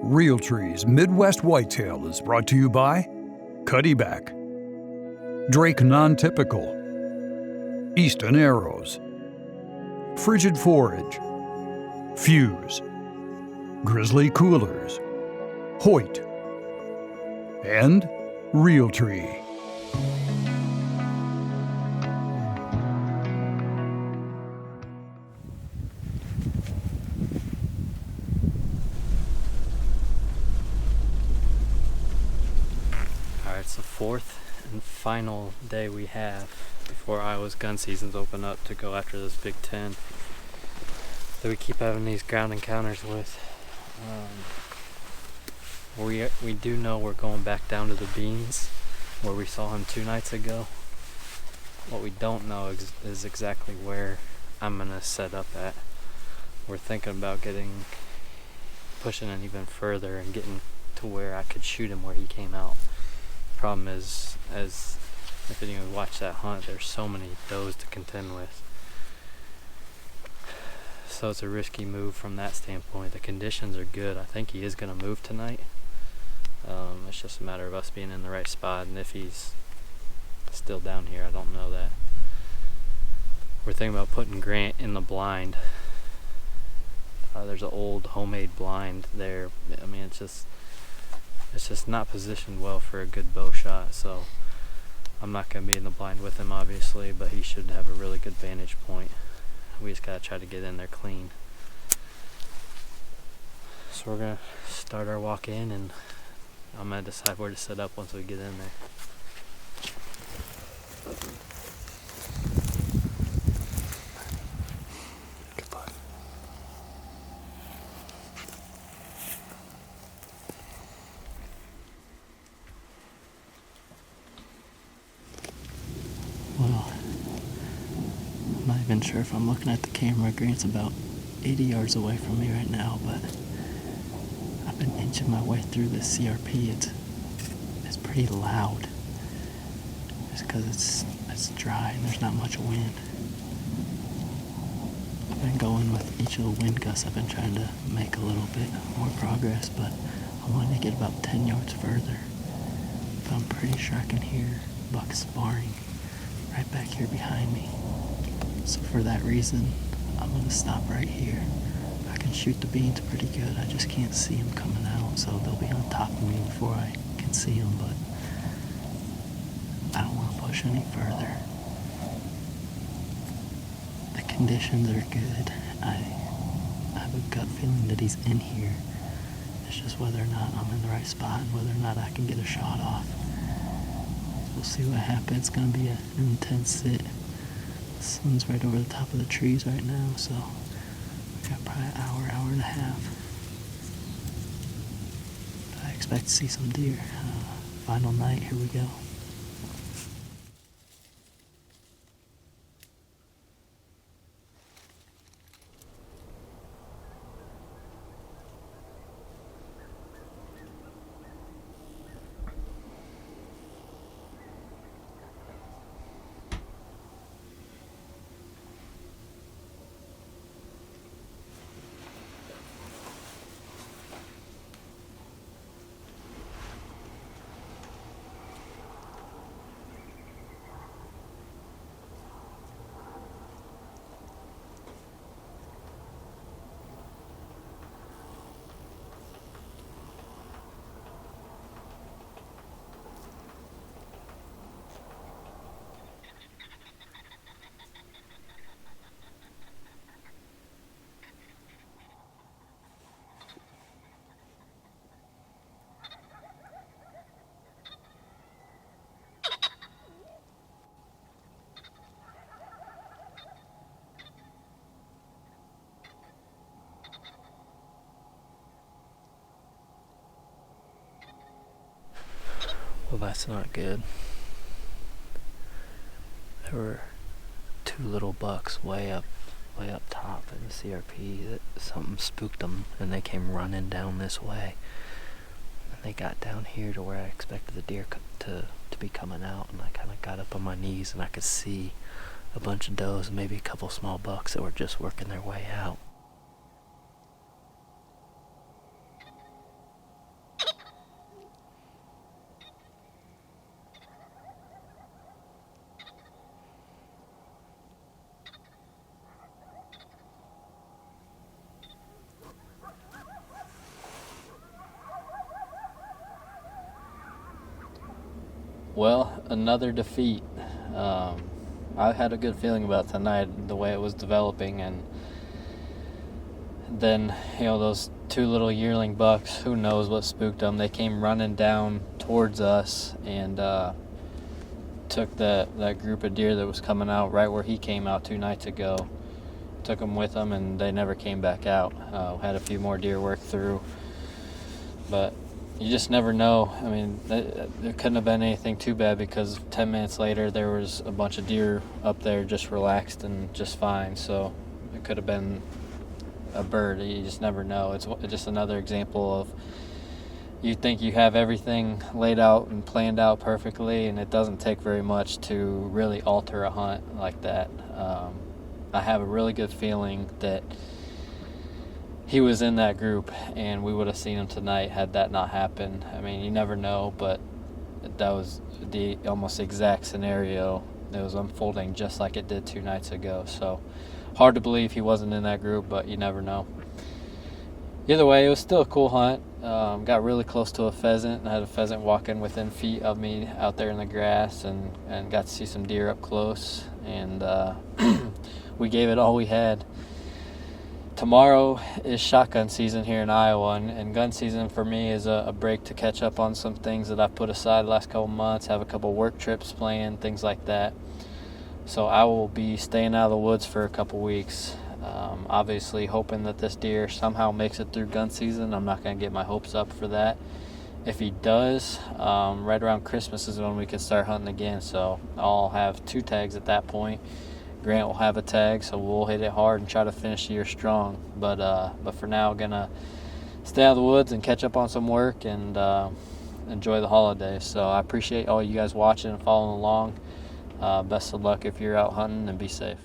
Realtree's Midwest Whitetail is brought to you by Cuddyback, Drake Non-Typical, Easton Arrows, Frigid Forage, Fuse, Grizzly Coolers, Hoyt, and Realtree. Alright, it's the fourth and final day we have before Iowa's gun seasons open up to go after this Big Ten that we keep having these ground encounters with. We do know we're going back down to the beans where we saw him 2 nights ago. What we don't know is exactly where I'm gonna set up at. We're thinking about pushing it even further and getting to where I could shoot him where he came out. Problem is, as if anyone watched that hunt, there's so many does to contend with. So it's a risky move from that standpoint. The conditions are good. I think he is going to move tonight. It's just a matter of us being in the right spot, and if he's still down here, I don't know that. We're thinking about putting Grant in the blind. There's an old homemade blind there. I mean, it's just not positioned well for a good bow shot, so I'm not going to be in the blind with him, obviously, but he should have a really good vantage point. We just got to try to get in there clean. So we're going to start our walk in, and I'm going to decide where to set up once we get in there. Well, I'm not even sure if I'm looking at the camera. Grant's about 80 yards away from me right now, but I've been inching my way through this CRP. It's pretty loud. Just because it's dry and there's not much wind. I've been going with each of the wind gusts. I've been trying to make a little bit more progress, but I wanted to get about 10 yards further. But I'm pretty sure I can hear bucks sparring right back here behind me. So for that reason, I'm going to stop right here. I can shoot the beans pretty good. I just can't see them coming out, so they'll be on top of me before I can see them, but I don't want to push any further. The conditions are good. I have a gut feeling that he's in here. It's just whether or not I'm in the right spot and whether or not I can get a shot off. We'll see what happens. It's going to be an intense sit. The sun's right over the top of the trees right now, so we got probably an hour and a half. But I expect to see some deer. Final night, here we go. Well, that's not good. There were 2 little bucks way up top in the CRP that something spooked them, and they came running down this way. And they got down here to where I expected the deer to be coming out, and I kind of got up on my knees and I could see a bunch of does and maybe a couple small bucks that were just working their way out. Well, another defeat. I had a good feeling about tonight, the way it was developing, and then, those two little yearling bucks, who knows what spooked them. They came running down towards us and took that group of deer that was coming out right where he came out 2 nights ago. Took them with them, and they never came back out. Had a few more deer work through, but you just never know. I mean, it couldn't have been anything too bad, because 10 minutes later there was a bunch of deer up there just relaxed and just fine. So it could have been a bird. You just never know. It's just another example of, you think you have everything laid out and planned out perfectly, and it doesn't take very much to really alter a hunt like that. I have a really good feeling that he was in that group, and we would have seen him tonight had that not happened. I mean, you never know, but that was the almost exact scenario that was unfolding just like it did 2 nights ago. So hard to believe he wasn't in that group, but you never know. Either way, it was still a cool hunt. Got really close to a pheasant. I had a pheasant walking within feet of me out there in the grass, and got to see some deer up close, and we gave it all we had. Tomorrow is shotgun season here in Iowa, and gun season for me is a break to catch up on some things that I've put aside the last couple months, have a couple work trips planned, things like that. So I will be staying out of the woods for a couple weeks. Obviously hoping that this deer somehow makes it through gun season. I'm not going to get my hopes up for that. If he does, right around Christmas is when we can start hunting again. So I'll have 2 tags at that point. Grant will have a tag, so we'll hit it hard and try to finish the year strong. But for now, gonna stay out of the woods and catch up on some work and enjoy the holidays. So I appreciate all you guys watching and following along. Best of luck if you're out hunting, and be safe.